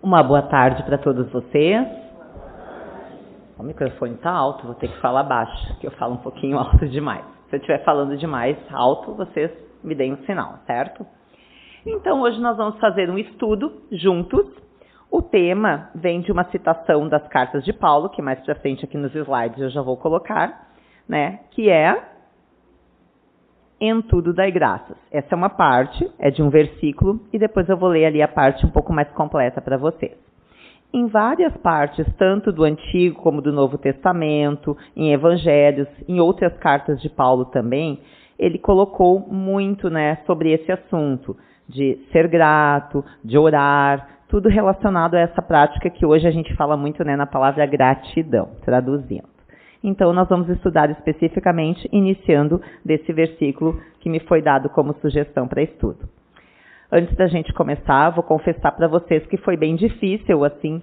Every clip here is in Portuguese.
Uma boa tarde para todos vocês. O microfone está alto, vou ter que falar baixo, que eu falo um pouquinho alto demais. Se eu estiver falando demais alto, vocês me deem um sinal, certo? Então, hoje nós vamos fazer um estudo juntos. O tema vem de uma citação das cartas de Paulo, que mais para frente aqui nos slides eu já vou colocar, né? Que é: em tudo dai graças. Essa é uma parte, é de um versículo, e depois eu vou ler ali a parte um pouco mais completa para vocês. Em várias partes, tanto do Antigo como do Novo Testamento, em Evangelhos, em outras cartas de Paulo também, ele colocou muito, né, sobre esse assunto, de ser grato, de orar, tudo relacionado a essa prática que hoje a gente fala muito, né, na palavra gratidão, traduzindo. Então, nós vamos estudar especificamente, iniciando desse versículo que me foi dado como sugestão para estudo. Antes da gente começar, vou confessar para vocês que foi bem difícil, assim,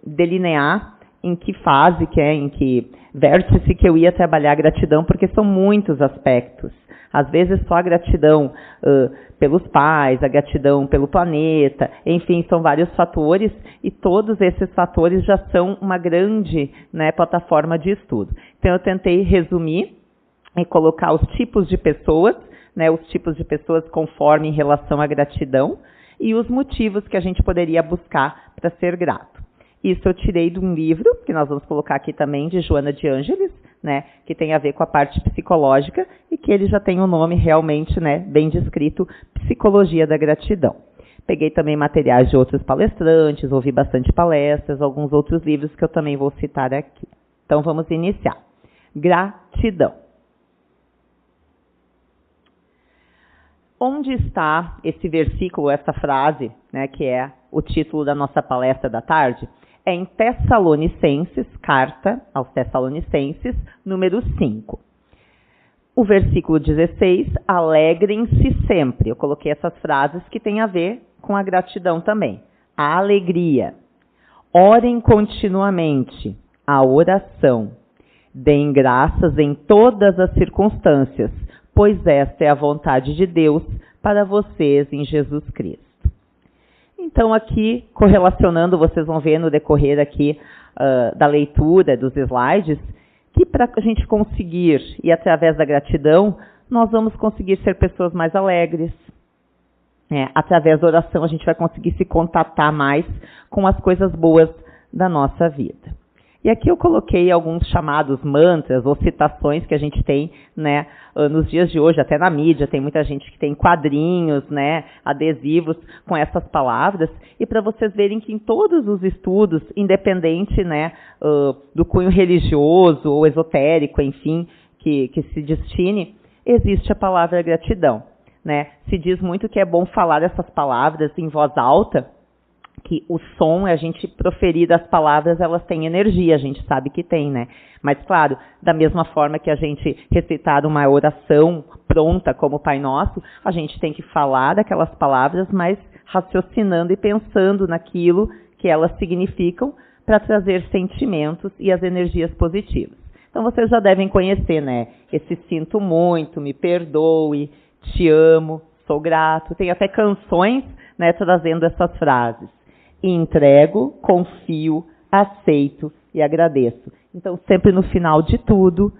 delinear em que fase, em que vértice que eu ia trabalhar a gratidão, porque são muitos aspectos. Às vezes só a gratidão pelos pais, a gratidão pelo planeta, enfim, são vários fatores e todos esses fatores já são uma grande, né, plataforma de estudo. Então eu tentei resumir e colocar os tipos de pessoas, né, os tipos de pessoas conforme em relação à gratidão e os motivos que a gente poderia buscar para ser grato. Isso eu tirei de um livro, que nós vamos colocar aqui também, de Joana de Ângeles, né, que tem a ver com a parte psicológica e que ele já tem um nome realmente, né, bem descrito, Psicologia da Gratidão. Peguei também materiais de outros palestrantes, ouvi bastante palestras, alguns outros livros que eu também vou citar aqui. Então vamos iniciar. Gratidão. Onde está esse versículo, essa frase, né, que é o título da nossa palestra da tarde? É em Tessalonicenses, carta aos Tessalonicenses, número 5. O versículo 16, alegrem-se sempre. Eu coloquei essas frases que têm a ver com a gratidão também. A alegria. Orem continuamente. A oração. Deem graças em todas as circunstâncias, pois esta é a vontade de Deus para vocês em Jesus Cristo. Então, aqui, correlacionando, vocês vão ver no decorrer aqui da leitura dos slides, que para a gente conseguir, e através da gratidão, nós vamos conseguir ser pessoas mais alegres. Através da oração, a gente vai conseguir se contatar mais com as coisas boas da nossa vida. E aqui eu coloquei alguns chamados mantras ou citações que a gente tem, né, nos dias de hoje, até na mídia, tem muita gente que tem quadrinhos, né, adesivos com essas palavras, e para vocês verem que em todos os estudos, independente, né, do cunho religioso ou esotérico, enfim, que se destine, existe a palavra gratidão, né? Se diz muito que é bom falar essas palavras em voz alta, que o som, a gente proferir as palavras, elas têm energia, a gente sabe que tem, né? Mas, claro, da mesma forma que a gente recitar uma oração pronta, como o Pai Nosso, a gente tem que falar daquelas palavras, mas raciocinando e pensando naquilo que elas significam para trazer sentimentos e as energias positivas. Então, vocês já devem conhecer, né? Esse sinto muito, me perdoe, te amo, sou grato. Tem até canções, né, trazendo essas frases. Entrego, confio, aceito e agradeço. Então, sempre no final de tudo,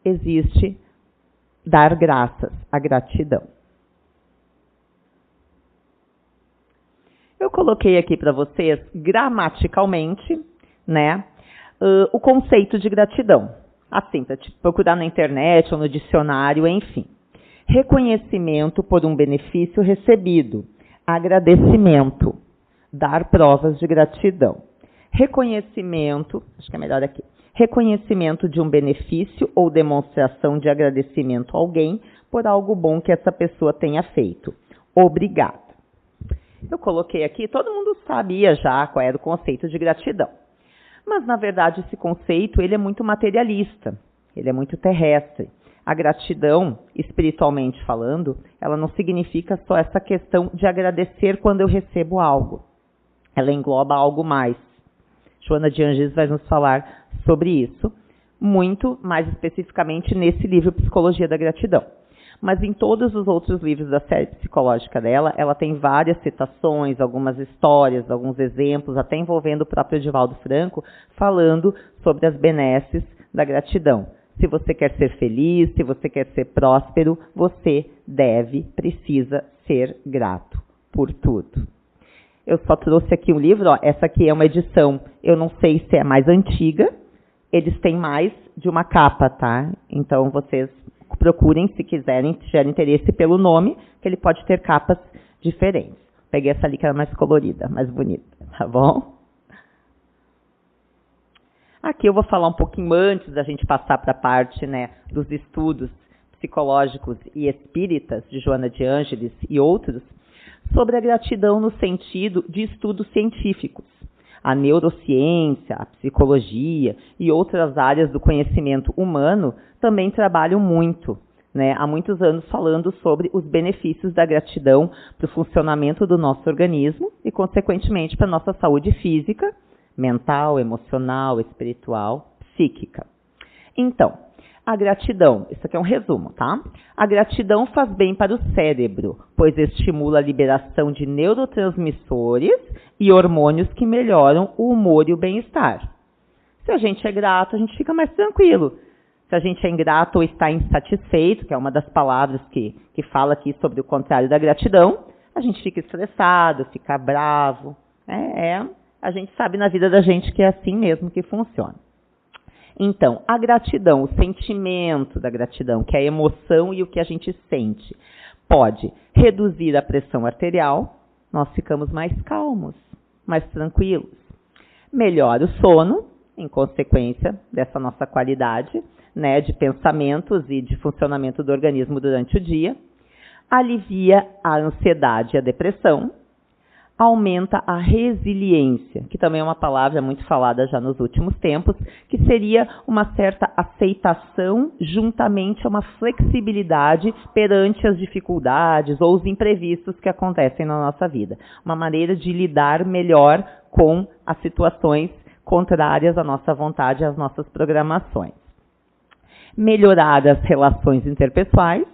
existe dar graças, a gratidão. Eu coloquei aqui para vocês, gramaticalmente, né, o conceito de gratidão. Assim, para procurar na internet ou no dicionário, enfim. Reconhecimento por um benefício recebido. Agradecimento. Dar provas de gratidão. Reconhecimento, acho que é melhor aqui. Reconhecimento de um benefício ou demonstração de agradecimento a alguém por algo bom que essa pessoa tenha feito. Obrigado. Eu coloquei aqui, todo mundo sabia já qual era o conceito de gratidão. Mas, na verdade, esse conceito ele é muito materialista, ele é muito terrestre. A gratidão, espiritualmente falando, ela não significa só essa questão de agradecer quando eu recebo algo. Ela engloba algo mais. Joana de Ângeles vai nos falar sobre isso, muito mais especificamente nesse livro Psicologia da Gratidão. Mas em todos os outros livros da série psicológica dela, ela tem várias citações, algumas histórias, alguns exemplos, até envolvendo o próprio Divaldo Franco, falando sobre as benesses da gratidão. Se você quer ser feliz, se você quer ser próspero, você precisa ser grato por tudo. Eu só trouxe aqui um livro, ó, essa aqui é uma edição, eu não sei se é mais antiga, eles têm mais de uma capa, tá? Então vocês procurem, se quiserem, se tiverem interesse pelo nome, que ele pode ter capas diferentes. Peguei essa ali que era mais colorida, mais bonita, tá bom? Aqui eu vou falar um pouquinho antes da gente passar para a parte, né, dos estudos psicológicos e espíritas de Joana de Ângeles e outros, sobre a gratidão no sentido de estudos científicos. A neurociência, a psicologia e outras áreas do conhecimento humano também trabalham muito, né, há muitos anos falando sobre os benefícios da gratidão para o funcionamento do nosso organismo e, consequentemente, para a nossa saúde física, mental, emocional, espiritual, psíquica. Então, a gratidão, isso aqui é um resumo, tá? A gratidão faz bem para o cérebro, pois estimula a liberação de neurotransmissores e hormônios que melhoram o humor e o bem-estar. Se a gente é grato, a gente fica mais tranquilo. Se a gente é ingrato ou está insatisfeito, que é uma das palavras que fala aqui sobre o contrário da gratidão, a gente fica estressado, fica bravo. A gente sabe na vida da gente que é assim mesmo que funciona. Então, a gratidão, o sentimento da gratidão, que é a emoção e o que a gente sente, pode reduzir a pressão arterial, nós ficamos mais calmos, mais tranquilos. Melhora o sono, em consequência dessa nossa qualidade, né, de pensamentos e de funcionamento do organismo durante o dia. Alivia a ansiedade e a depressão. Aumenta a resiliência, que também é uma palavra muito falada já nos últimos tempos, que seria uma certa aceitação juntamente a uma flexibilidade perante as dificuldades ou os imprevistos que acontecem na nossa vida. Uma maneira de lidar melhor com as situações contrárias à nossa vontade e às nossas programações. Melhorar as relações interpessoais.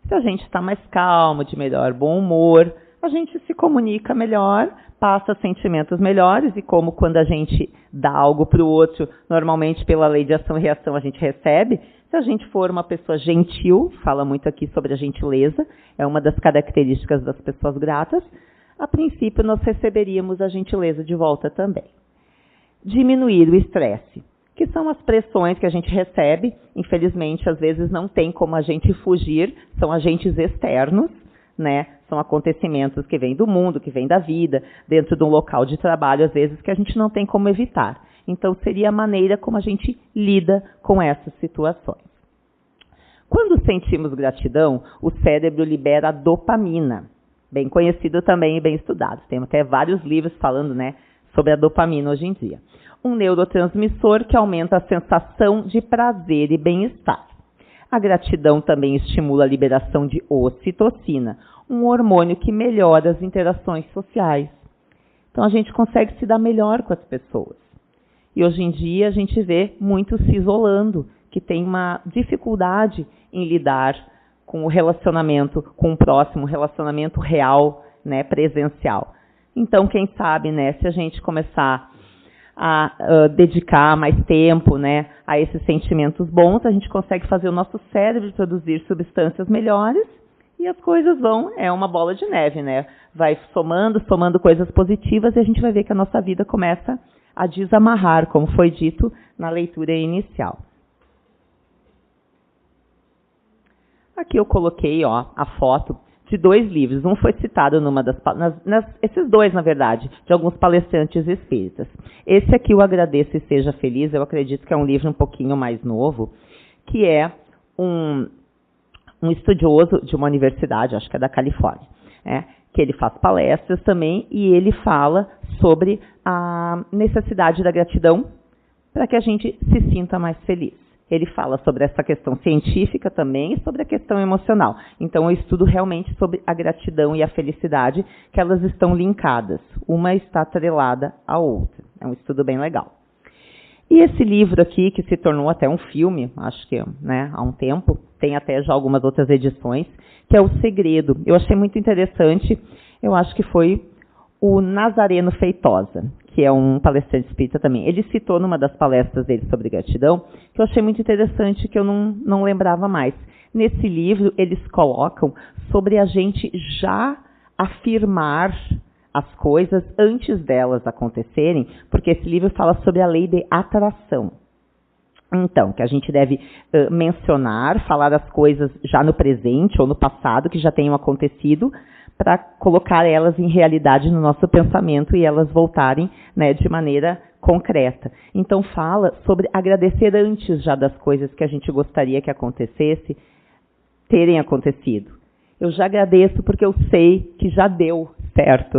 Se a gente está mais calmo, de melhor bom humor, a gente se comunica melhor, passa sentimentos melhores, e como quando a gente dá algo para o outro, normalmente pela lei de ação e reação a gente recebe, se a gente for uma pessoa gentil, fala muito aqui sobre a gentileza, é uma das características das pessoas gratas, a princípio nós receberíamos a gentileza de volta também. Diminuir o estresse, que são as pressões que a gente recebe, infelizmente às vezes não tem como a gente fugir, são agentes externos, né? São acontecimentos que vêm do mundo, que vêm da vida, dentro de um local de trabalho, às vezes, que a gente não tem como evitar. Então, seria a maneira como a gente lida com essas situações. Quando sentimos gratidão, o cérebro libera a dopamina, bem conhecido também e bem estudado. Tem até vários livros falando, né, sobre a dopamina hoje em dia. Um neurotransmissor que aumenta a sensação de prazer e bem-estar. A gratidão também estimula a liberação de ocitocina, um hormônio que melhora as interações sociais. Então, a gente consegue se dar melhor com as pessoas. E hoje em dia, a gente vê muitos se isolando, que tem uma dificuldade em lidar com o relacionamento com o próximo, relacionamento real, né, presencial. Então, quem sabe, né, se a gente começar a dedicar mais tempo, né, a esses sentimentos bons, a gente consegue fazer o nosso cérebro produzir substâncias melhores e as coisas é uma bola de neve, né? Vai somando coisas positivas e a gente vai ver que a nossa vida começa a desamarrar, como foi dito na leitura inicial. Aqui eu coloquei, a foto de 2 livros. Um foi citado esses 2, na verdade, de alguns palestrantes espíritas. Esse aqui, o Agradeça e Seja Feliz, eu acredito que é um livro um pouquinho mais novo, que é um estudioso de uma universidade, acho que é da Califórnia, que ele faz palestras também, e ele fala sobre a necessidade da gratidão para que a gente se sinta mais feliz. Ele fala sobre essa questão científica também e sobre a questão emocional. Então, eu estudo realmente sobre a gratidão e a felicidade, que elas estão linkadas. Uma está atrelada à outra. É um estudo bem legal. E esse livro aqui, que se tornou até um filme, acho que, né, há um tempo, tem até já algumas outras edições, que é O Segredo. Eu achei muito interessante, eu acho que foi o Nazareno Feitosa, que é um palestrante espírita também. Ele citou numa das palestras dele sobre gratidão, que eu achei muito interessante, que eu não lembrava mais. Nesse livro, eles colocam sobre a gente já afirmar as coisas antes delas acontecerem, porque esse livro fala sobre a lei de atração. Então, que a gente deve mencionar, falar as coisas já no presente ou no passado que já tenham acontecido, para colocar elas em realidade no nosso pensamento e elas voltarem, né, de maneira concreta. Então, fala sobre agradecer antes já das coisas que a gente gostaria que acontecesse, terem acontecido. Eu já agradeço porque eu sei que já deu certo,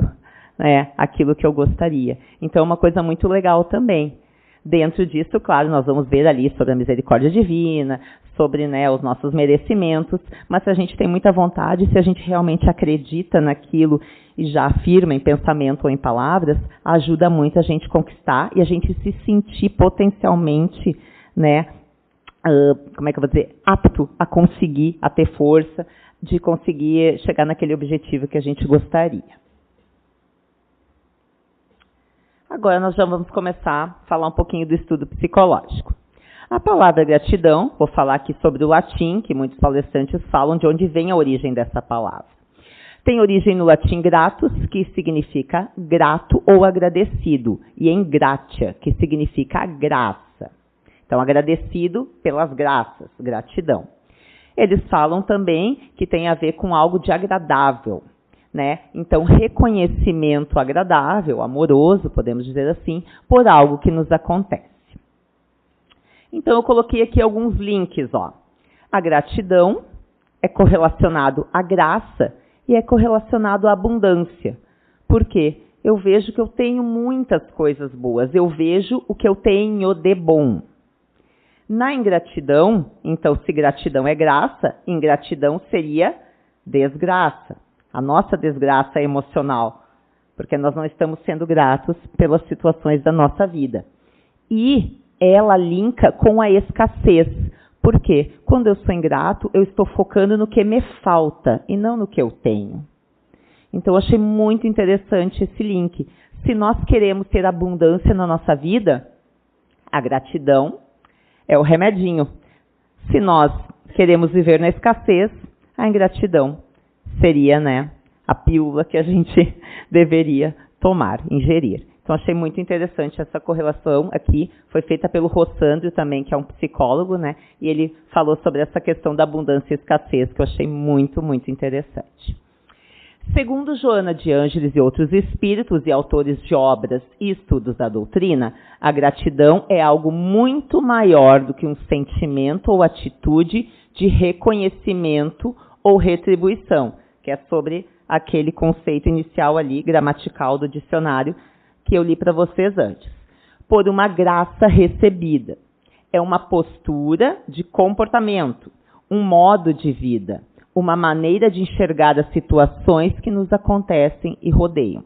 né, aquilo que eu gostaria. Então, é uma coisa muito legal também. Dentro disso, claro, nós vamos ver ali sobre a misericórdia divina, sobre, né, os nossos merecimentos, mas se a gente tem muita vontade, se a gente realmente acredita naquilo e já afirma em pensamento ou em palavras, ajuda muito a gente conquistar e a gente se sentir potencialmente, né, como é que eu vou dizer, apto a conseguir, a ter força de conseguir chegar naquele objetivo que a gente gostaria. Agora nós já vamos começar a falar um pouquinho do estudo psicológico. A palavra gratidão, vou falar aqui sobre o latim, que muitos palestrantes falam de onde vem a origem dessa palavra. Tem origem no latim gratus, que significa grato ou agradecido, e em gratia, que significa graça. Então, agradecido pelas graças, gratidão. Eles falam também que tem a ver com algo de agradável, né? Então, reconhecimento agradável, amoroso, podemos dizer assim, por algo que nos acontece. Então, eu coloquei aqui alguns links. Ó. A gratidão é correlacionado à graça e é correlacionado à abundância. Por quê? Eu vejo que eu tenho muitas coisas boas, eu vejo o que eu tenho de bom. Na ingratidão, então, se gratidão é graça, ingratidão seria desgraça. A nossa desgraça emocional, porque nós não estamos sendo gratos pelas situações da nossa vida. E ela linka com a escassez. Por quê? Quando eu sou ingrato, eu estou focando no que me falta e não no que eu tenho. Então, eu achei muito interessante esse link. Se nós queremos ter abundância na nossa vida, a gratidão é o remedinho. Se nós queremos viver na escassez, a ingratidão seria, né, a pílula que a gente deveria tomar, ingerir. Então, achei muito interessante essa correlação aqui. Foi feita pelo Rossandro também, que é um psicólogo, né? E ele falou sobre essa questão da abundância e escassez, que eu achei muito, muito interessante. Segundo Joana de Ângeles e outros espíritos e autores de obras e estudos da doutrina, a gratidão é algo muito maior do que um sentimento ou atitude de reconhecimento ou retribuição, que é sobre aquele conceito inicial ali, gramatical do dicionário, que eu li para vocês antes. Por uma graça recebida. É uma postura de comportamento, um modo de vida, uma maneira de enxergar as situações que nos acontecem e rodeiam.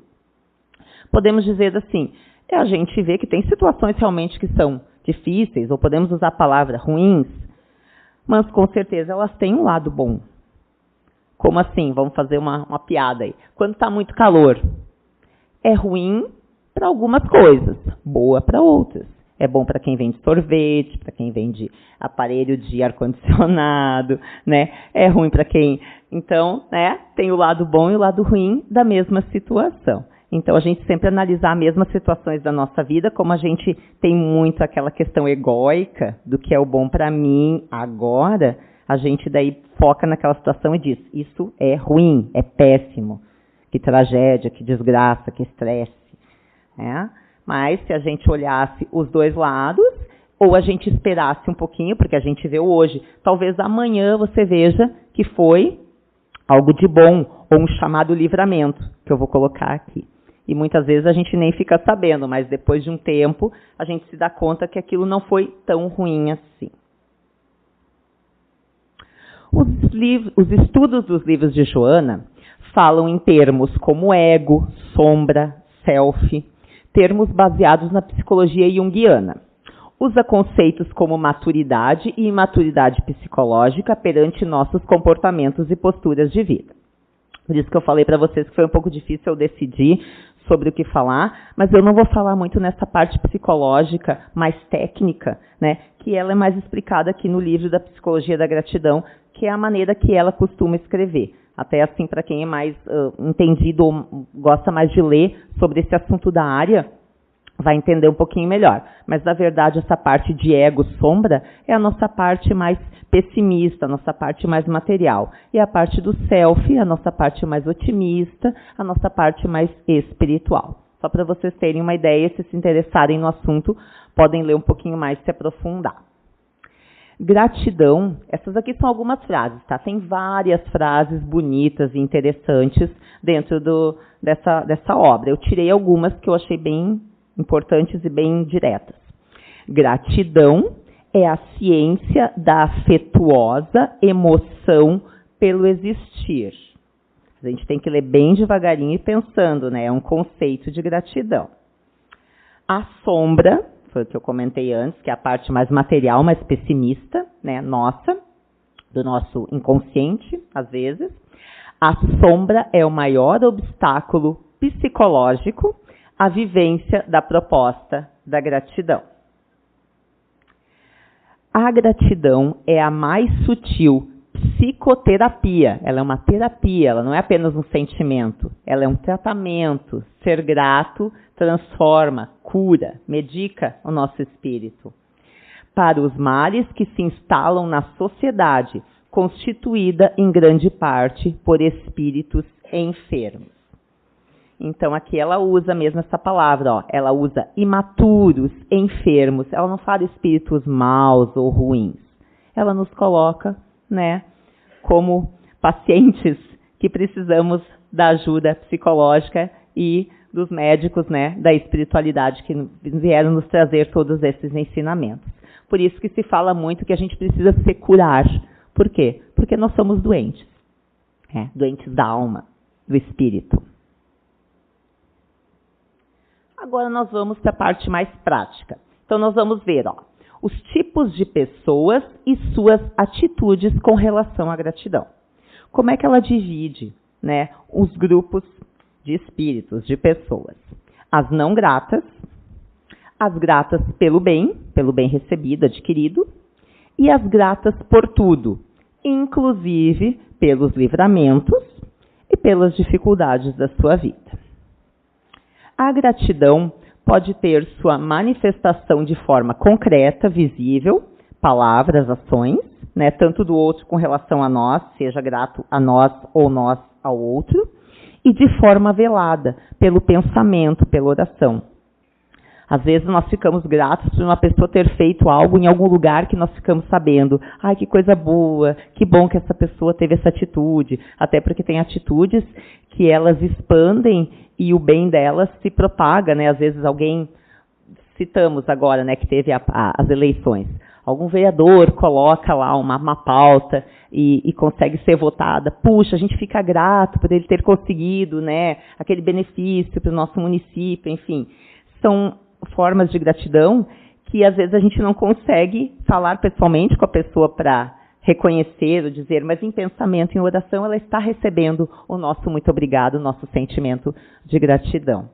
Podemos dizer assim, a gente vê que tem situações realmente que são difíceis, ou podemos usar a palavra ruins, mas com certeza elas têm um lado bom. Como assim? Vamos fazer uma piada aí. Quando está muito calor, é ruim para algumas coisas, boa para outras. É bom para quem vende sorvete, para quem vende aparelho de ar-condicionado, né? É ruim para quem... Então, né, tem o lado bom e o lado ruim da mesma situação. Então, a gente sempre analisar as mesmas situações da nossa vida, como a gente tem muito aquela questão egóica do que é o bom para mim agora, a gente daí foca naquela situação e diz, isso é ruim, é péssimo, que tragédia, que desgraça, que estresse. Né? Mas se a gente olhasse os dois lados, ou a gente esperasse um pouquinho, porque a gente vê hoje, talvez amanhã você veja que foi algo de bom, ou um chamado livramento, que eu vou colocar aqui. E muitas vezes a gente nem fica sabendo, mas depois de um tempo a gente se dá conta que aquilo não foi tão ruim assim. Os estudos dos livros de Joana falam em termos como ego, sombra, self, termos baseados na psicologia junguiana. Usa conceitos como maturidade e imaturidade psicológica perante nossos comportamentos e posturas de vida. Por isso que eu falei para vocês que foi um pouco difícil eu decidir sobre o que falar, mas eu não vou falar muito nessa parte psicológica mais técnica, né, que ela é mais explicada aqui no livro da Psicologia da Gratidão, que é a maneira que ela costuma escrever. Até assim, para quem é mais entendido ou gosta mais de ler sobre esse assunto da área, vai entender um pouquinho melhor. Mas, na verdade, essa parte de ego sombra é a nossa parte mais pessimista, a nossa parte mais material. E a parte do self, a nossa parte mais otimista, a nossa parte mais espiritual. Só para vocês terem uma ideia, se interessarem no assunto, podem ler um pouquinho mais, se aprofundar. Gratidão, essas aqui são algumas frases, tá? Tem várias frases bonitas e interessantes dentro dessa obra. Eu tirei algumas que eu achei bem importantes e bem diretas. Gratidão é a ciência da afetuosa emoção pelo existir. A gente tem que ler bem devagarinho e pensando, né? É um conceito de gratidão. A sombra, foi o que eu comentei antes, que é a parte mais material, mais pessimista, né? Nossa, do nosso inconsciente, às vezes. A sombra é o maior obstáculo psicológico à vivência da proposta da gratidão. A gratidão é a mais sutil psicoterapia. Ela é uma terapia, ela não é apenas um sentimento. Ela é um tratamento. Ser grato transforma, cura, medica o nosso espírito. Para os males que se instalam na sociedade, constituída em grande parte por espíritos enfermos. Então, aqui ela usa mesmo essa palavra, ó. Ela usa imaturos, enfermos. Ela não fala espíritos maus ou ruins. Ela nos coloca, né, como pacientes que precisamos da ajuda psicológica e dos médicos, né, da espiritualidade que vieram nos trazer todos esses ensinamentos. Por isso que se fala muito que a gente precisa se curar. Por quê? Porque nós somos doentes. Doentes da alma, do espírito. Agora nós vamos para a parte mais prática. Então nós vamos ver, ó, os tipos de pessoas e suas atitudes com relação à gratidão. Como é que ela divide, né, os grupos de espíritos, de pessoas? As não gratas, as gratas pelo bem recebido, adquirido, e as gratas por tudo, inclusive pelos livramentos e pelas dificuldades da sua vida. A gratidão pode ter sua manifestação de forma concreta, visível, palavras, ações, né, tanto do outro com relação a nós, seja grato a nós ou nós ao outro, e de forma velada, pelo pensamento, pela oração. Às vezes nós ficamos gratos por uma pessoa ter feito algo em algum lugar que nós ficamos sabendo. Ai, que coisa boa, que bom que essa pessoa teve essa atitude. Até porque tem atitudes que elas expandem e o bem delas se propaga, né? Às vezes alguém, citamos agora, né, que teve as eleições. Algum vereador coloca lá uma pauta e consegue ser votada. Puxa, a gente fica grato por ele ter conseguido, né, aquele benefício para o nosso município, enfim. São formas de gratidão que às vezes a gente não consegue falar pessoalmente com a pessoa para reconhecer ou dizer, mas em pensamento, em oração, ela está recebendo o nosso muito obrigado, o nosso sentimento de gratidão.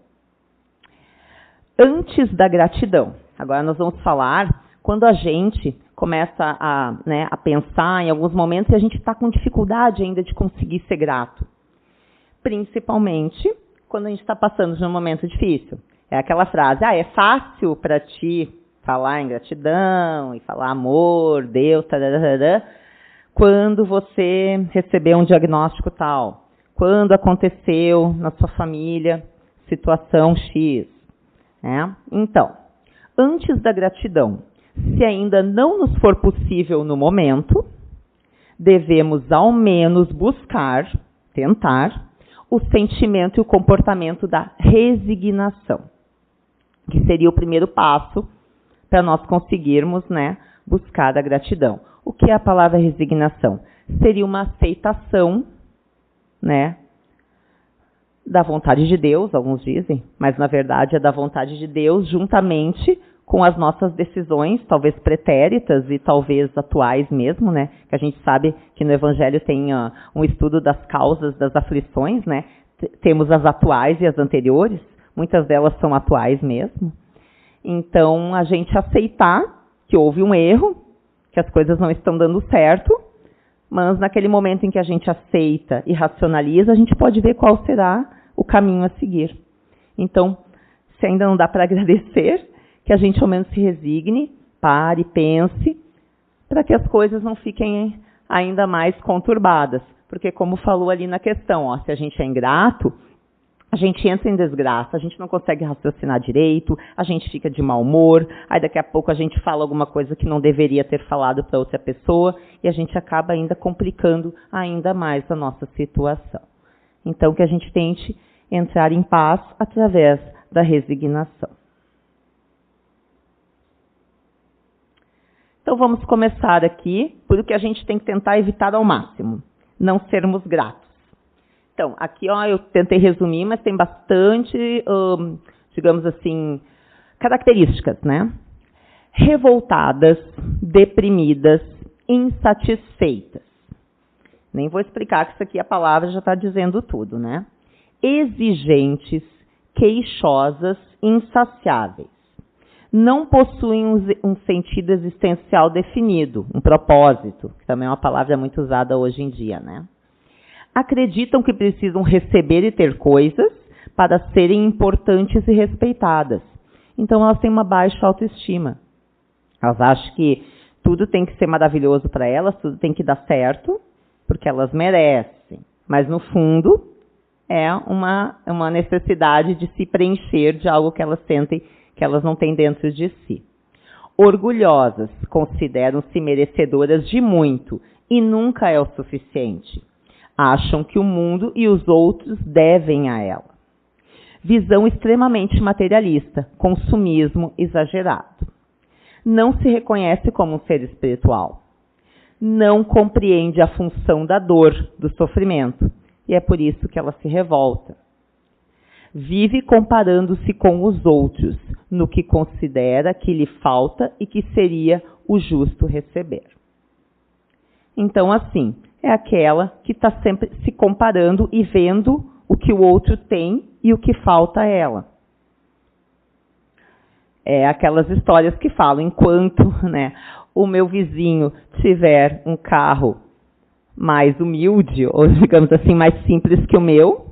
Antes da gratidão, agora nós vamos falar quando a gente começa a pensar em alguns momentos e a gente está com dificuldade ainda de conseguir ser grato. Principalmente quando a gente está passando por um momento difícil. É aquela frase, é fácil para ti falar em gratidão e falar amor, Deus, tararara, quando você recebeu um diagnóstico tal, quando aconteceu na sua família situação X. Né? Então, antes da gratidão, se ainda não nos for possível no momento, devemos ao menos buscar, tentar, o sentimento e o comportamento da resignação, que seria o primeiro passo para nós conseguirmos, né, buscar a gratidão. O que é a palavra resignação? Seria uma aceitação, né, da vontade de Deus, alguns dizem, mas na verdade é da vontade de Deus juntamente com as nossas decisões, talvez pretéritas e talvez atuais mesmo, né? Que a gente sabe que no Evangelho tem um estudo das causas das aflições, né? Temos as atuais e as anteriores, muitas delas são atuais mesmo. Então, a gente aceitar que houve um erro, que as coisas não estão dando certo, mas naquele momento em que a gente aceita e racionaliza, a gente pode ver qual será o caminho a seguir. Então, se ainda não dá para agradecer, que a gente ao menos se resigne, pare, pense, para que as coisas não fiquem ainda mais conturbadas. Porque, como falou ali na questão, ó, se a gente é ingrato, a gente entra em desgraça, a gente não consegue raciocinar direito, a gente fica de mau humor, aí daqui a pouco a gente fala alguma coisa que não deveria ter falado para outra pessoa e a gente acaba ainda complicando ainda mais a nossa situação. Então, que a gente tente entrar em paz através da resignação. Então, vamos começar aqui por o que a gente tem que tentar evitar ao máximo, não sermos gratos. Então, aqui ó, eu tentei resumir, mas tem bastante, digamos assim, características, né? Revoltadas, deprimidas, insatisfeitas. Nem vou explicar que isso aqui a palavra já está dizendo tudo, né? Exigentes, queixosas, insaciáveis. Não possuem um sentido existencial definido, um propósito, que também é uma palavra muito usada hoje em dia, né? Acreditam que precisam receber e ter coisas para serem importantes e respeitadas. Então, elas têm uma baixa autoestima. Elas acham que tudo tem que ser maravilhoso para elas, tudo tem que dar certo, porque elas merecem. Mas, no fundo, é uma necessidade de se preencher de algo que elas sentem que elas não têm dentro de si. Orgulhosas, consideram-se merecedoras de muito e nunca é o suficiente. Acham que o mundo e os outros devem a ela. Visão extremamente materialista, consumismo exagerado. Não se reconhece como um ser espiritual. Não compreende a função da dor, do sofrimento, e é por isso que ela se revolta. Vive comparando-se com os outros, no que considera que lhe falta e que seria o justo receber. Então, assim, é aquela que está sempre se comparando e vendo o que o outro tem e o que falta a ela. É aquelas histórias que falam, enquanto, né, o meu vizinho tiver um carro mais humilde, ou digamos assim, mais simples que o meu,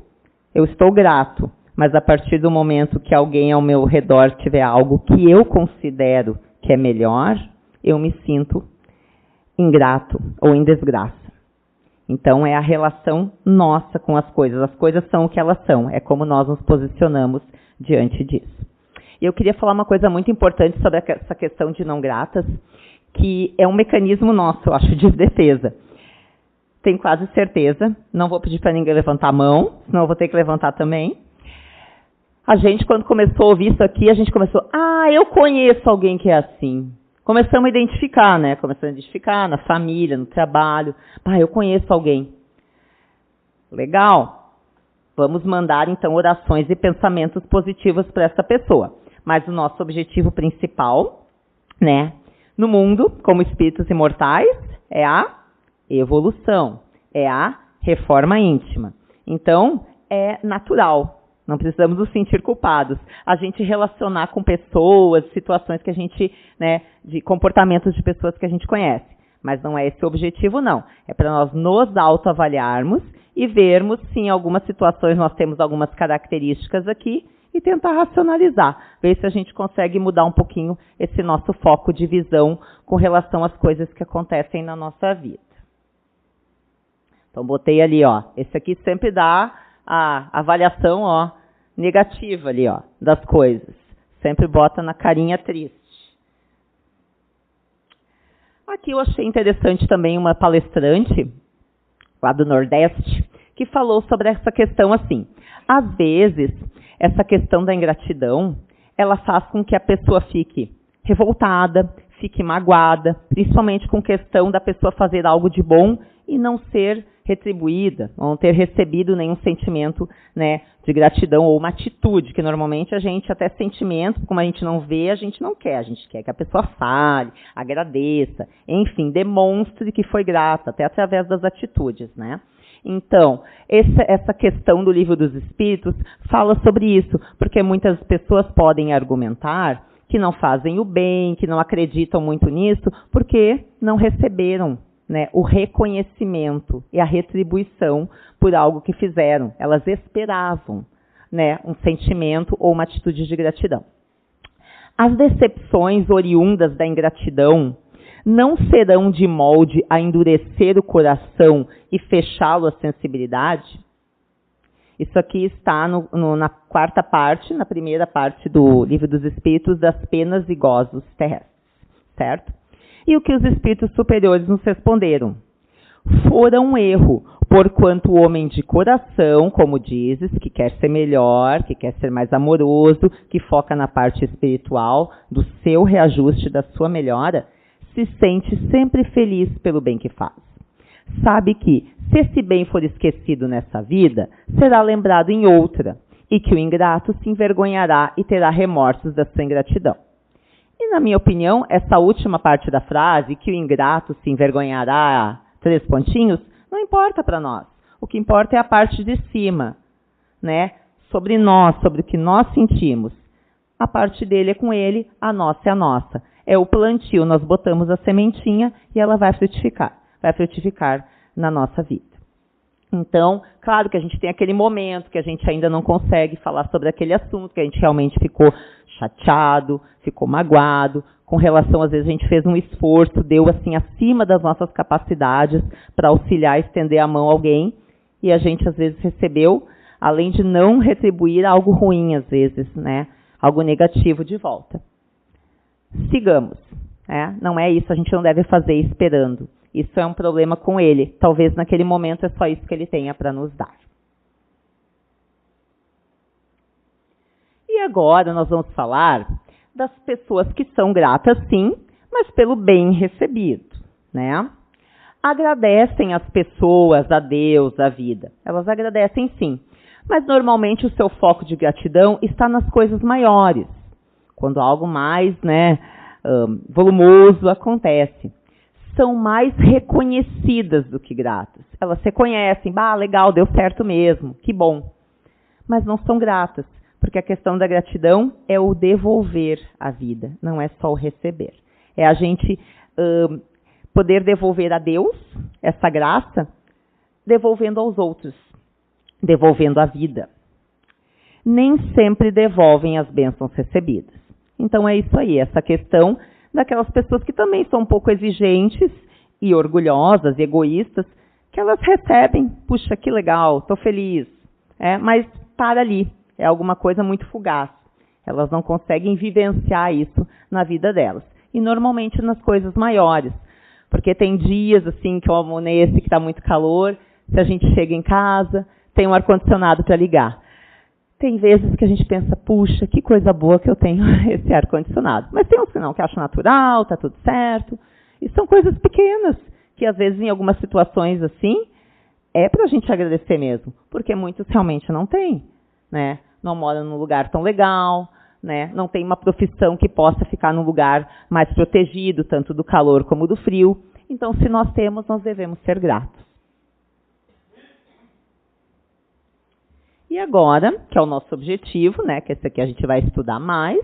eu estou grato. Mas a partir do momento que alguém ao meu redor tiver algo que eu considero que é melhor, eu me sinto ingrato ou em desgraça. Então, é a relação nossa com as coisas são o que elas são, é como nós nos posicionamos diante disso. E eu queria falar uma coisa muito importante sobre essa questão de não gratas, que é um mecanismo nosso, eu acho, de defesa. Tenho quase certeza, não vou pedir para ninguém levantar a mão, senão eu vou ter que levantar também. A gente, quando começou a ouvir isso aqui, a gente começou, eu conheço alguém que é assim. Começamos a identificar, né? Começamos a identificar na família, no trabalho. Eu conheço alguém. Legal. Vamos mandar, então, orações e pensamentos positivos para essa pessoa. Mas o nosso objetivo principal, né, no mundo, como espíritos imortais, é a evolução, é a reforma íntima. Então, é natural. Não precisamos nos sentir culpados. A gente relacionar com pessoas, situações que a gente, né, de comportamentos de pessoas que a gente conhece. Mas não é esse o objetivo, não. É para nós nos autoavaliarmos e vermos se em algumas situações nós temos algumas características aqui e tentar racionalizar. Ver se a gente consegue mudar um pouquinho esse nosso foco de visão com relação às coisas que acontecem na nossa vida. Então, botei ali, ó. Esse aqui sempre dá a avaliação, ó, negativa ali, ó, das coisas. Sempre bota na carinha triste. Aqui eu achei interessante também uma palestrante lá do Nordeste que falou sobre essa questão assim. Às vezes, essa questão da ingratidão, ela faz com que a pessoa fique revoltada, fique magoada, principalmente com questão da pessoa fazer algo de bom e não ser retribuída, não ter recebido nenhum sentimento, né, de gratidão ou uma atitude, que normalmente a gente, até sentimento, como a gente não vê, a gente não quer. A gente quer que a pessoa fale, agradeça, enfim, demonstre que foi grata, até através das atitudes, né? Então, essa questão do Livro dos Espíritos fala sobre isso, porque muitas pessoas podem argumentar que não fazem o bem, que não acreditam muito nisso, porque não receberam, né, o reconhecimento e a retribuição por algo que fizeram. Elas esperavam, né, um sentimento ou uma atitude de gratidão. As decepções oriundas da ingratidão não serão de molde a endurecer o coração e fechá-lo à sensibilidade? Isso aqui está na quarta parte, na primeira parte do Livro dos Espíritos, das penas e gozos terrestres, certo? E o que os espíritos superiores nos responderam? Fora um erro, porquanto o homem de coração, como dizes, que quer ser melhor, que quer ser mais amoroso, que foca na parte espiritual do seu reajuste, da sua melhora, se sente sempre feliz pelo bem que faz. Sabe que, se esse bem for esquecido nessa vida, será lembrado em outra, e que o ingrato se envergonhará e terá remorsos da sua ingratidão. E, na minha opinião, essa última parte da frase, que o ingrato se envergonhará, 3 pontinhos, não importa para nós. O que importa é a parte de cima, né? Sobre nós, sobre o que nós sentimos. A parte dele é com ele, a nossa é a nossa. É o plantio, nós botamos a sementinha e ela vai frutificar na nossa vida. Então, claro que a gente tem aquele momento que a gente ainda não consegue falar sobre aquele assunto, que a gente realmente ficou chateado, ficou magoado, com relação, às vezes a gente fez um esforço, deu assim acima das nossas capacidades para auxiliar, estender a mão a alguém, e a gente às vezes recebeu, além de não retribuir, algo ruim às vezes, né? Algo negativo de volta. Sigamos, né? Não é isso, a gente não deve fazer esperando. Isso é um problema com ele. Talvez naquele momento é só isso que ele tenha para nos dar. E agora nós vamos falar das pessoas que são gratas, sim, mas pelo bem recebido, né? Agradecem as pessoas, a Deus, a vida. Elas agradecem, sim. Mas normalmente o seu foco de gratidão está nas coisas maiores. Quando algo mais, né, volumoso acontece. São mais reconhecidas do que gratas. Elas reconhecem, legal, deu certo mesmo, que bom. Mas não são gratas, porque a questão da gratidão é o devolver a vida, não é só o receber. É a gente poder devolver a Deus essa graça, devolvendo aos outros, devolvendo a vida. Nem sempre devolvem as bênçãos recebidas. Então é isso aí, essa questão daquelas pessoas que também são um pouco exigentes e orgulhosas, e egoístas, que elas recebem, puxa, que legal, estou feliz, mas para ali, é alguma coisa muito fugaz. Elas não conseguem vivenciar isso na vida delas. E normalmente nas coisas maiores, porque tem dias assim, como nesse que está muito calor, se a gente chega em casa, tem um ar-condicionado para ligar. Tem vezes que a gente pensa, puxa, que coisa boa que eu tenho esse ar-condicionado. Mas tem uns que não, que acham natural, está tudo certo. E são coisas pequenas, que às vezes em algumas situações assim, é para a gente agradecer mesmo. Porque muitos realmente não têm, né? Não moram num lugar tão legal, né? Não tem uma profissão que possa ficar num lugar mais protegido, tanto do calor como do frio. Então, se nós temos, nós devemos ser gratos. E agora, que é o nosso objetivo, né, que esse aqui a gente vai estudar mais,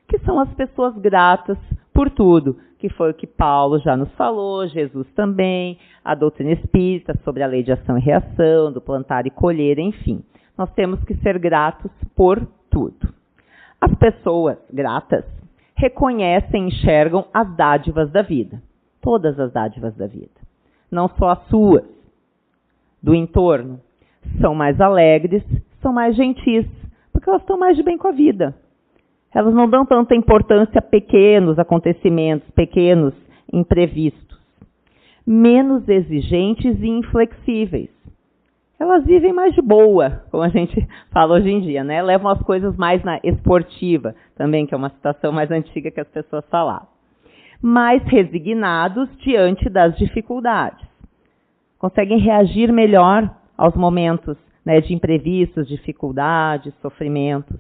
que são as pessoas gratas por tudo, que foi o que Paulo já nos falou, Jesus também, a doutrina espírita sobre a lei de ação e reação, do plantar e colher, enfim. Nós temos que ser gratos por tudo. As pessoas gratas reconhecem e enxergam as dádivas da vida, todas as dádivas da vida, não só as suas, do entorno. São mais alegres, são mais gentis, porque elas estão mais de bem com a vida. Elas não dão tanta importância a pequenos acontecimentos, pequenos imprevistos. Menos exigentes e inflexíveis. Elas vivem mais de boa, como a gente fala hoje em dia, né? Levam as coisas mais na esportiva, também, que é uma situação mais antiga que as pessoas falavam. Mais resignados diante das dificuldades. conseguem reagir melhor aos momentos, né, de imprevistos, dificuldades, sofrimentos.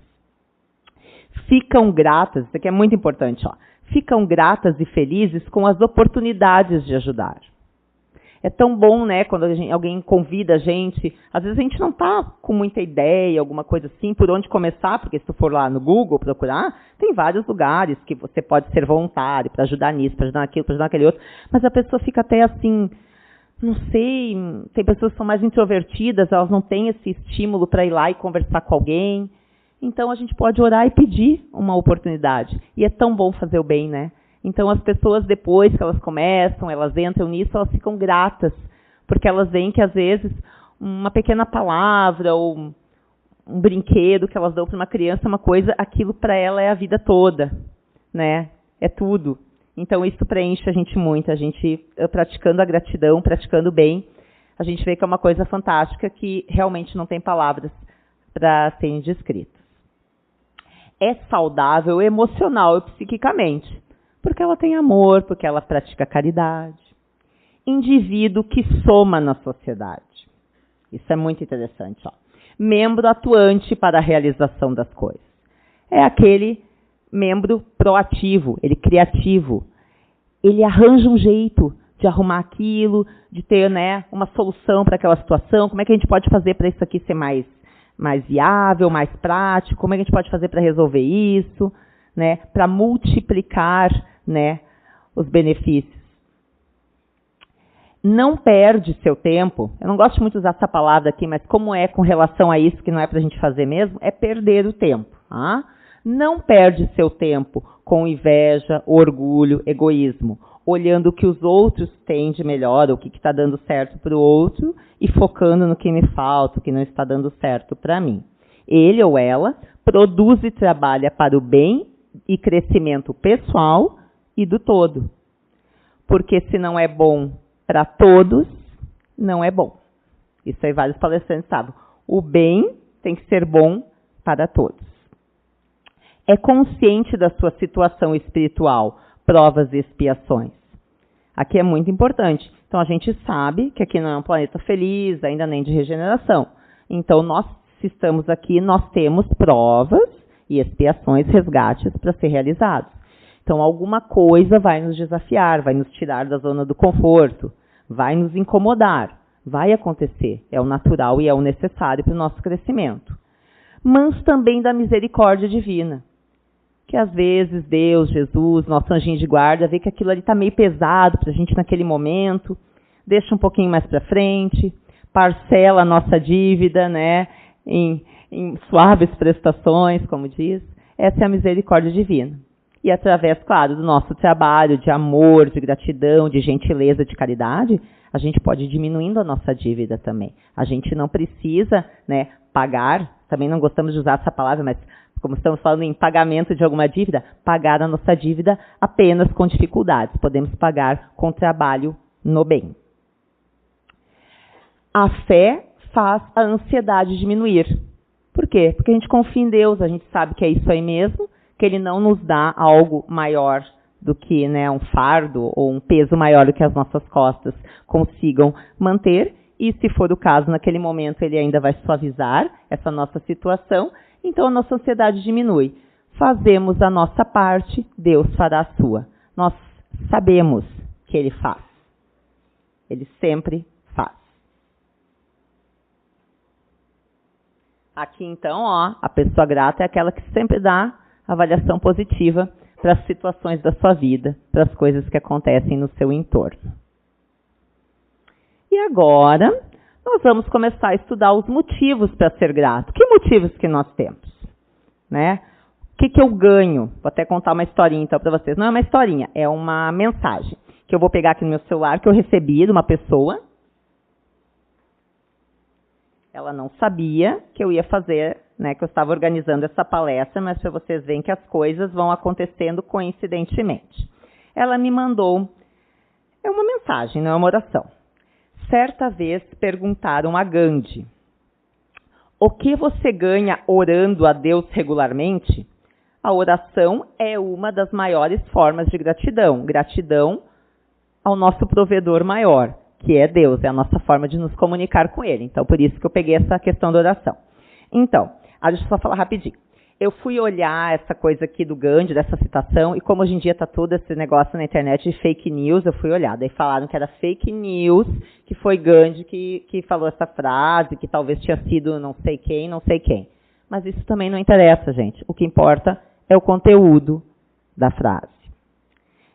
Ficam gratas, isso aqui é muito importante, ó, ficam gratas e felizes com as oportunidades de ajudar. É tão bom, né, quando alguém convida a gente, às vezes a gente não está com muita ideia, alguma coisa assim, por onde começar, porque se tu for lá no Google procurar, tem vários lugares que você pode ser voluntário para ajudar nisso, para ajudar naquilo, para ajudar naquele outro, mas a pessoa fica até assim, não sei, tem pessoas que são mais introvertidas, elas não têm esse estímulo para ir lá e conversar com alguém, então a gente pode orar e pedir uma oportunidade, e é tão bom fazer o bem, né? Então, as pessoas, depois que elas começam, elas entram nisso, elas ficam gratas, porque elas veem que, às vezes, uma pequena palavra ou um brinquedo que elas dão para uma criança, uma coisa, aquilo para ela é a vida toda, né? É tudo. Então, isso preenche a gente muito. A gente, praticando a gratidão, praticando o bem, a gente vê que é uma coisa fantástica que realmente não tem palavras para serem descritas. É saudável emocional e psiquicamente. Porque ela tem amor, porque ela pratica caridade. Indivíduo que soma na sociedade. Isso é muito interessante. Ó. Membro atuante para a realização das coisas. É aquele membro proativo, ele criativo. Ele arranja um jeito de arrumar aquilo, de ter, né, uma solução para aquela situação. Como é que a gente pode fazer para isso aqui ser mais viável, mais prático? Como é que a gente pode fazer para resolver isso? Né, para multiplicar, né, os benefícios. Não perde seu tempo, eu não gosto muito de usar essa palavra aqui, mas como é com relação a isso, que não é para a gente fazer mesmo, é perder o tempo. Tá? Não perde seu tempo com inveja, orgulho, egoísmo, olhando o que os outros têm de melhor, o que está dando certo para o outro, e focando no que me falta, o que não está dando certo para mim. Ele ou ela produz e trabalha para o bem e crescimento pessoal e do todo. Porque se não é bom para todos, não é bom. Isso aí vários palestrantes sabem. O bem tem que ser bom para todos. É consciente da sua situação espiritual, provas e expiações. Aqui é muito importante. Então a gente sabe que aqui não é um planeta feliz, ainda nem de regeneração. Então nós, se estamos aqui, nós temos provas e expiações, resgates para ser realizados. Então, alguma coisa vai nos desafiar, vai nos tirar da zona do conforto, vai nos incomodar, vai acontecer. É o natural e é o necessário para o nosso crescimento. Mas também da misericórdia divina. Que às vezes Deus, Jesus, nosso anjinho de guarda, vê que aquilo ali está meio pesado para a gente naquele momento, deixa um pouquinho mais para frente, parcela a nossa dívida, né, em suaves prestações, como diz. Essa é a misericórdia divina. E através, claro, do nosso trabalho de amor, de gratidão, de gentileza, de caridade, a gente pode ir diminuindo a nossa dívida também. A gente não precisa, né, pagar, também não gostamos de usar essa palavra, mas como estamos falando em pagamento de alguma dívida, pagar a nossa dívida apenas com dificuldades. Podemos pagar com trabalho no bem. A fé faz a ansiedade diminuir. Por quê? Porque a gente confia em Deus, a gente sabe que é isso aí mesmo, que Ele não nos dá algo maior do que, né, um fardo ou um peso maior do que as nossas costas consigam manter. E, se for o caso, naquele momento Ele ainda vai suavizar essa nossa situação, então a nossa ansiedade diminui. Fazemos a nossa parte, Deus fará a sua. Nós sabemos que Ele faz. Ele sempre faz. Aqui, então, ó, a pessoa grata é aquela que sempre dá avaliação positiva para as situações da sua vida, para as coisas que acontecem no seu entorno. E agora, nós vamos começar a estudar os motivos para ser grato. Que motivos que nós temos? Né? O que eu ganho? Vou até contar uma historinha então para vocês. Não é uma historinha, é uma mensagem que eu vou pegar aqui no meu celular, que eu recebi de uma pessoa. Ela não sabia que eu ia fazer, né, que eu estava organizando essa palestra, mas para vocês verem que as coisas vão acontecendo coincidentemente. Ela me mandou, é uma mensagem, não é uma oração. Certa vez perguntaram a Gandhi: o que você ganha orando a Deus regularmente? A oração é uma das maiores formas de gratidão. Gratidão ao nosso provedor maior. que é Deus, é a nossa forma de nos comunicar com Ele. Então, por isso que eu peguei essa questão da oração. Então, deixa eu só falar rapidinho. Eu fui olhar essa coisa aqui do Gandhi, dessa citação, e como hoje em dia está todo esse negócio na internet de fake news, eu fui olhar. Daí falaram que era fake news, que foi Gandhi que falou essa frase, que talvez tinha sido não sei quem. Mas isso também não interessa, gente. O que importa é o conteúdo da frase.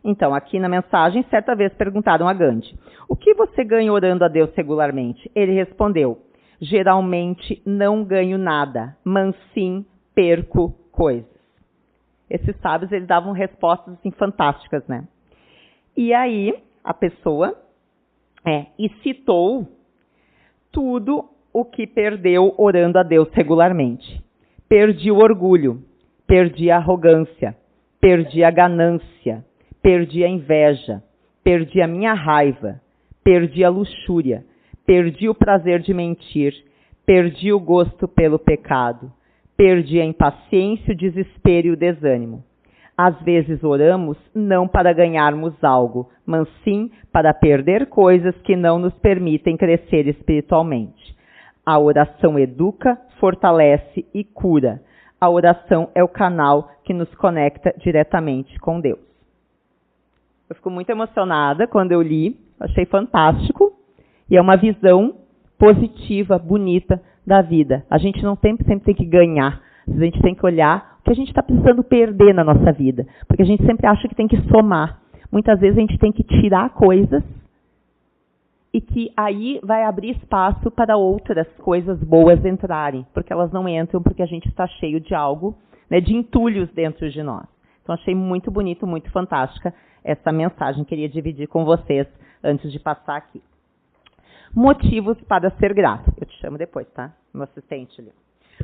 Então, aqui na mensagem, certa vez perguntaram a Gandhi: o que você ganha orando a Deus regularmente? Ele respondeu: geralmente não ganho nada, mas sim perco coisas. Esses sábios, eles davam respostas assim, fantásticas, né? E aí, a pessoa e citou tudo o que perdeu orando a Deus regularmente. Perdi o orgulho, perdi a arrogância, perdi a ganância, perdi a inveja, perdi a minha raiva, perdi a luxúria, perdi o prazer de mentir, perdi o gosto pelo pecado, perdi a impaciência, o desespero e o desânimo. Às vezes oramos não para ganharmos algo, mas sim para perder coisas que não nos permitem crescer espiritualmente. A oração educa, fortalece e cura. A oração é o canal que nos conecta diretamente com Deus. Eu fico muito emocionada quando eu li, achei fantástico, e é uma visão positiva, bonita da vida. A gente não sempre tem que ganhar, a gente tem que olhar o que a gente está precisando perder na nossa vida, porque a gente sempre acha que tem que somar. Muitas vezes a gente tem que tirar coisas e que aí vai abrir espaço para outras coisas boas entrarem, porque elas não entram porque a gente está cheio de algo, né, de entulhos dentro de nós. Então, achei muito bonito, muito fantástica essa mensagem. Queria dividir com vocês antes de passar aqui. Motivos para ser grato. Eu te chamo depois, tá? Meu assistente ali.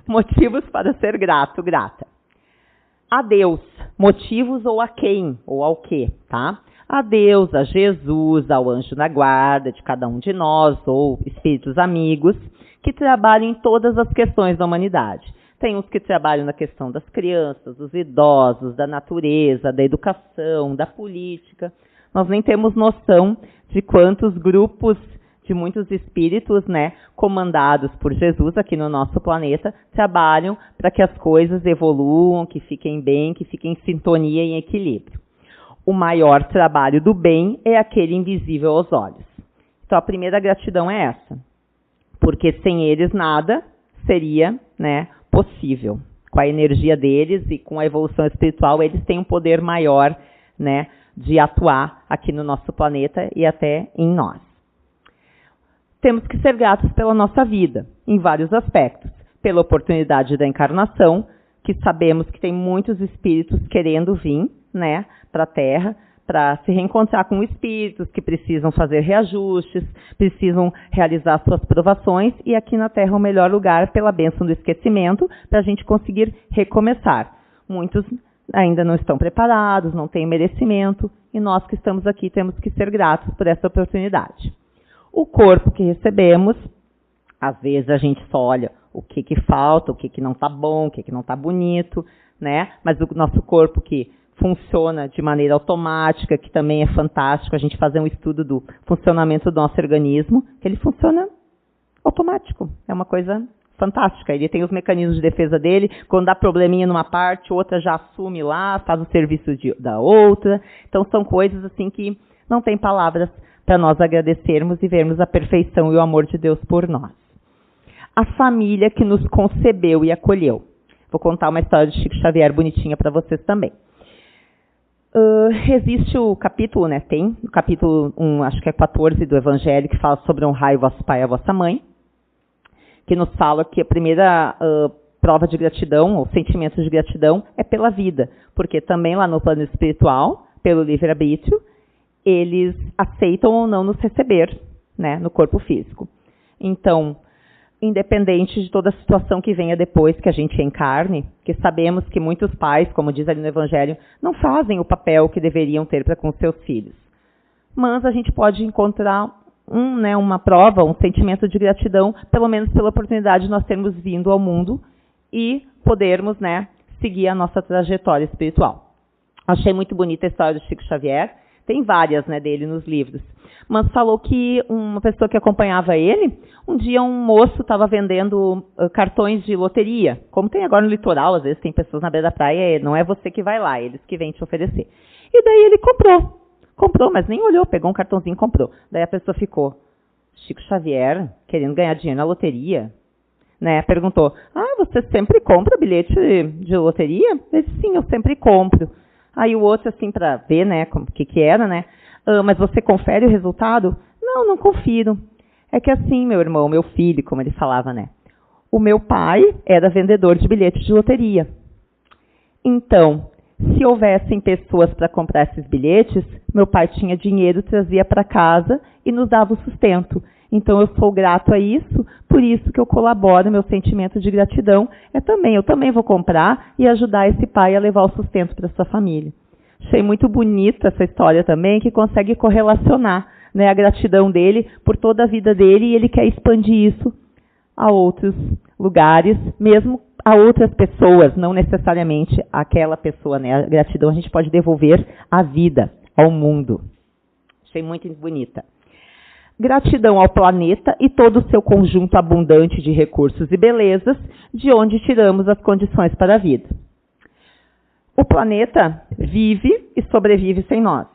Motivos para ser grato, grata. A Deus. Motivos ou a quem? Ou ao quê, tá? A Deus, a Jesus, ao anjo da guarda de cada um de nós, ou espíritos amigos, que trabalham em todas as questões da humanidade. Tem uns que trabalham na questão das crianças, dos idosos, da natureza, da educação, da política. Nós nem temos noção de quantos grupos de muitos espíritos, né, comandados por Jesus aqui no nosso planeta, trabalham para que as coisas evoluam, que fiquem bem, que fiquem em sintonia e em equilíbrio. O maior trabalho do bem é aquele invisível aos olhos. Então, a primeira gratidão é essa, porque sem eles nada seria, né, possível. Com a energia deles e com a evolução espiritual, eles têm um poder maior, né, de atuar aqui no nosso planeta e até em nós. Temos que ser gratos pela nossa vida, em vários aspectos. Pela oportunidade da encarnação, que sabemos que tem muitos espíritos querendo vir, né, para a Terra, para se reencontrar com espíritos que precisam fazer reajustes, precisam realizar suas provações, e aqui na Terra é o melhor lugar, pela bênção do esquecimento, para a gente conseguir recomeçar. Muitos ainda não estão preparados, não têm merecimento, e nós que estamos aqui temos que ser gratos por essa oportunidade. O corpo que recebemos, às vezes a gente só olha o que falta, o que não está bom, o que não está bonito, né? Mas o nosso corpo que funciona de maneira automática, que também é fantástico, a gente fazer um estudo do funcionamento do nosso organismo, que ele funciona automático, é uma coisa fantástica. Ele tem os mecanismos de defesa dele, quando dá probleminha numa parte, outra já assume lá, faz o serviço da outra. Então são coisas assim que não tem palavras para nós agradecermos e vermos a perfeição e o amor de Deus por nós. A família que nos concebeu e acolheu. Vou contar uma história de Chico Xavier bonitinha para vocês também. Existe o capítulo, né? Tem o capítulo 1, acho que é 14 do Evangelho, que fala sobre honrar o vosso pai e a vossa mãe, que nos fala que a primeira prova de gratidão, ou sentimento de gratidão, é pela vida, porque também lá no plano espiritual, pelo livre-arbítrio, eles aceitam ou não nos receber, né, no corpo físico. Então, independente de toda a situação que venha depois que a gente encarne, que sabemos que muitos pais, como diz ali no Evangelho, não fazem o papel que deveriam ter para com seus filhos. Mas a gente pode encontrar uma prova, um sentimento de gratidão, pelo menos pela oportunidade de nós termos vindo ao mundo e podermos, né, seguir a nossa trajetória espiritual. Achei muito bonita a história do Chico Xavier. Tem várias, né, dele nos livros. Mas falou que uma pessoa que acompanhava ele, um dia um moço estava vendendo cartões de loteria. Como tem agora no litoral, às vezes tem pessoas na beira da praia, não é você que vai lá, eles que vêm te oferecer. E daí ele comprou, mas nem olhou, pegou um cartãozinho e comprou. Daí a pessoa ficou, Chico Xavier, querendo ganhar dinheiro na loteria? Né? Perguntou, você sempre compra bilhete de loteria? Ele disse, sim, eu sempre compro. Aí o outro, assim, para ver, né, o que era, né? Mas você confere o resultado? Não confiro. É que assim, meu irmão, meu filho, como ele falava, né? O meu pai era vendedor de bilhetes de loteria. Então, se houvessem pessoas para comprar esses bilhetes, meu pai tinha dinheiro, trazia para casa e nos dava o sustento. Então, eu sou grato a isso, por isso que eu colaboro, meu sentimento de gratidão eu também vou comprar e ajudar esse pai a levar o sustento para sua família. Achei muito bonita essa história também, que consegue correlacionar, né, a gratidão dele por toda a vida dele, e ele quer expandir isso a outros lugares, mesmo a outras pessoas, não necessariamente aquela pessoa, né? A gratidão a gente pode devolver à vida, ao mundo. Achei muito bonita. Gratidão ao planeta e todo o seu conjunto abundante de recursos e belezas, de onde tiramos as condições para a vida. O planeta vive e sobrevive sem nós.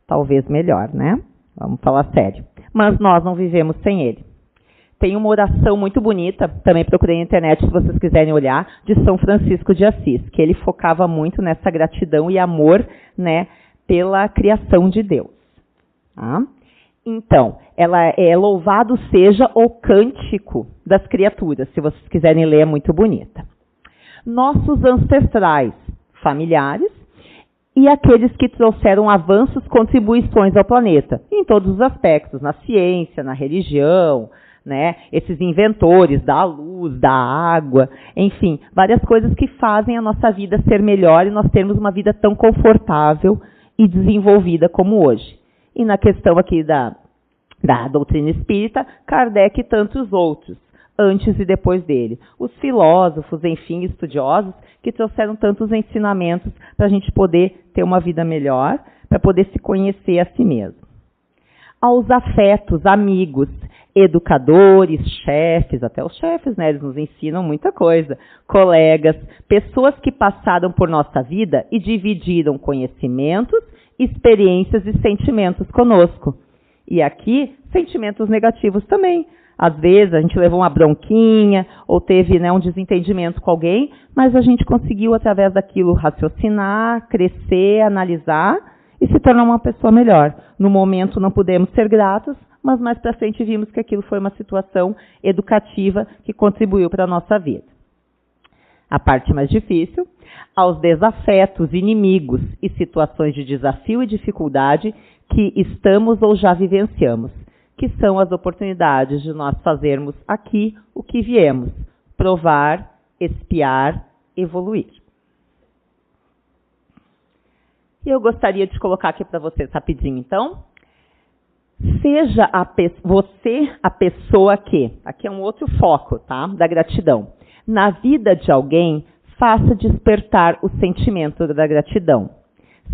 Talvez melhor, né? Vamos falar sério. Mas nós não vivemos sem ele. Tem uma oração muito bonita, também procurei na internet se vocês quiserem olhar, de São Francisco de Assis, que ele focava muito nessa gratidão e amor, né, pela criação de Deus. Tá? Então, ela é louvado seja o cântico das criaturas, se vocês quiserem ler, é muito bonita. Nossos ancestrais, familiares, e aqueles que trouxeram avanços, contribuições ao planeta, em todos os aspectos, na ciência, na religião, né, esses inventores da luz, da água, enfim, várias coisas que fazem a nossa vida ser melhor e nós termos uma vida tão confortável e desenvolvida como hoje. E na questão aqui da doutrina espírita, Kardec e tantos outros, antes e depois dele. Os filósofos, enfim, estudiosos, que trouxeram tantos ensinamentos para a gente poder ter uma vida melhor, para poder se conhecer a si mesmo. Aos afetos, amigos, educadores, chefes, até os chefes, né, eles nos ensinam muita coisa, colegas, pessoas que passaram por nossa vida e dividiram conhecimentos, experiências e sentimentos conosco. E aqui, sentimentos negativos também. Às vezes a gente levou uma bronquinha ou teve, né, um desentendimento com alguém, mas a gente conseguiu, através daquilo, raciocinar, crescer, analisar e se tornar uma pessoa melhor. No momento não pudemos ser gratos, mas mais para frente vimos que aquilo foi uma situação educativa que contribuiu para a nossa vida. A parte mais difícil, aos desafetos, inimigos e situações de desafio e dificuldade que estamos ou já vivenciamos, que são as oportunidades de nós fazermos aqui o que viemos, provar, expiar, evoluir. E eu gostaria de colocar aqui para vocês rapidinho, então. Seja você a pessoa que, aqui é um outro foco, tá, da gratidão. Na vida de alguém, faça despertar o sentimento da gratidão.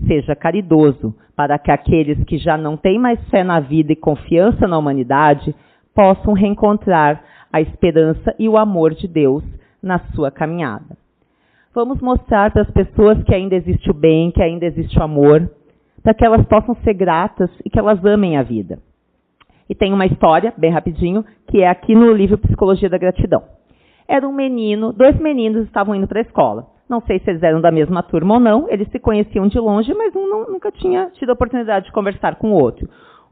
Seja caridoso, para que aqueles que já não têm mais fé na vida e confiança na humanidade possam reencontrar a esperança e o amor de Deus na sua caminhada. Vamos mostrar para as pessoas que ainda existe o bem, que ainda existe o amor, para que elas possam ser gratas e que elas amem a vida. E tem uma história, bem rapidinho, que é aqui no livro Psicologia da Gratidão. Era um menino, 2 meninos estavam indo para a escola. Não sei se eles eram da mesma turma ou não, eles se conheciam de longe, mas um nunca tinha tido a oportunidade de conversar com o outro.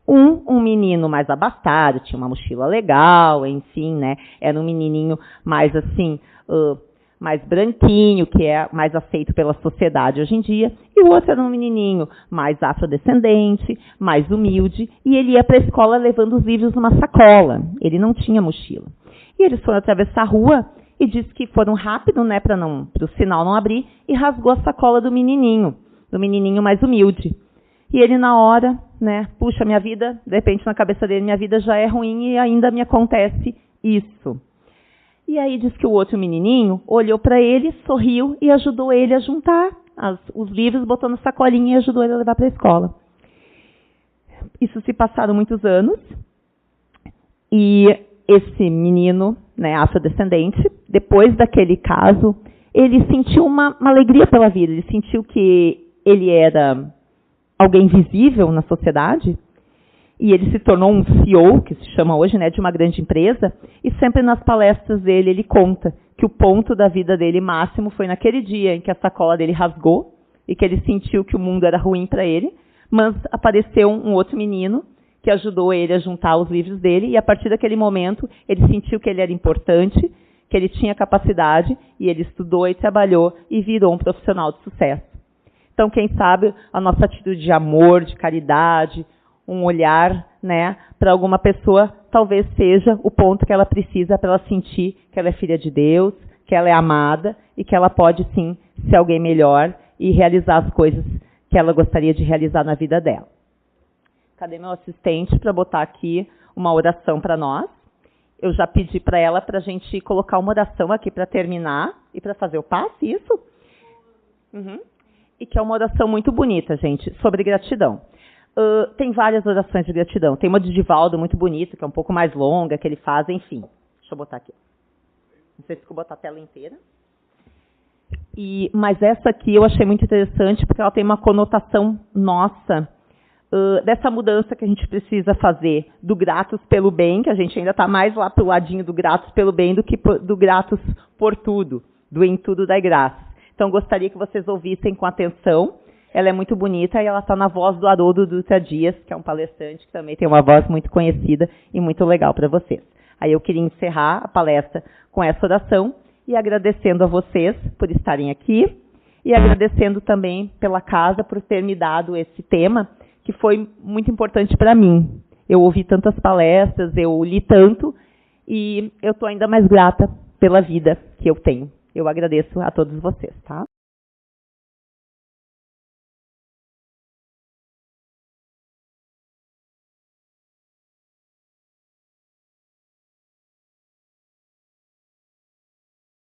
Um menino mais abastado, tinha uma mochila legal, enfim, né? Era um menininho mais assim, mais branquinho, que é mais aceito pela sociedade hoje em dia, e o outro era um menininho mais afrodescendente, mais humilde, e ele ia para a escola levando os livros numa sacola, ele não tinha mochila. E eles foram atravessar a rua e disse que foram rápido, né, para o sinal não abrir, e rasgou a sacola do menininho mais humilde. E ele na hora, né, puxa, minha vida, de repente na cabeça dele, minha vida já é ruim e ainda me acontece isso. E aí diz que o outro menininho olhou para ele, sorriu e ajudou ele a juntar os livros, botou na sacolinha e ajudou ele a levar para a escola. isso se passaram muitos anos, e esse menino, né, afrodescendente, depois daquele caso, ele sentiu uma alegria pela vida, ele sentiu que ele era alguém visível na sociedade, e ele se tornou um CEO, que se chama hoje, né, de uma grande empresa, e sempre nas palestras dele ele conta que o ponto da vida dele máximo foi naquele dia em que a sacola dele rasgou, e que ele sentiu que o mundo era ruim para ele, mas apareceu um outro menino que ajudou ele a juntar os livros dele, e a partir daquele momento ele sentiu que ele era importante, que ele tinha capacidade, e ele estudou e trabalhou e virou um profissional de sucesso. Então, quem sabe, a nossa atitude de amor, de caridade, um olhar, né, para alguma pessoa, talvez seja o ponto que ela precisa para ela sentir que ela é filha de Deus, que ela é amada e que ela pode, sim, ser alguém melhor e realizar as coisas que ela gostaria de realizar na vida dela. Cadê meu assistente para botar aqui uma oração para nós? Eu já pedi para ela para a gente colocar uma oração aqui para terminar e para fazer o passe, isso? Uhum. E que é uma oração muito bonita, gente, sobre gratidão. Tem várias orações de gratidão. Tem uma de Divaldo muito bonita, que é um pouco mais longa, que ele faz, enfim. Deixa eu botar aqui. Não sei se eu botar a tela inteira. Mas essa aqui eu achei muito interessante, porque ela tem uma conotação nossa, dessa mudança que a gente precisa fazer do gratos pelo bem, que a gente ainda está mais lá para o ladinho do gratos pelo bem do que do gratos por tudo, do em tudo dai graças. Então, gostaria que vocês ouvissem com atenção. Ela é muito bonita e ela está na voz do Haroldo Dutra Dias, que é um palestrante que também tem uma voz muito conhecida e muito legal para vocês. Aí eu queria encerrar a palestra com essa oração e agradecendo a vocês por estarem aqui e agradecendo também pela casa por ter me dado esse tema, que foi muito importante para mim. Eu ouvi tantas palestras, eu li tanto e eu estou ainda mais grata pela vida que eu tenho. Eu agradeço a todos vocês, tá?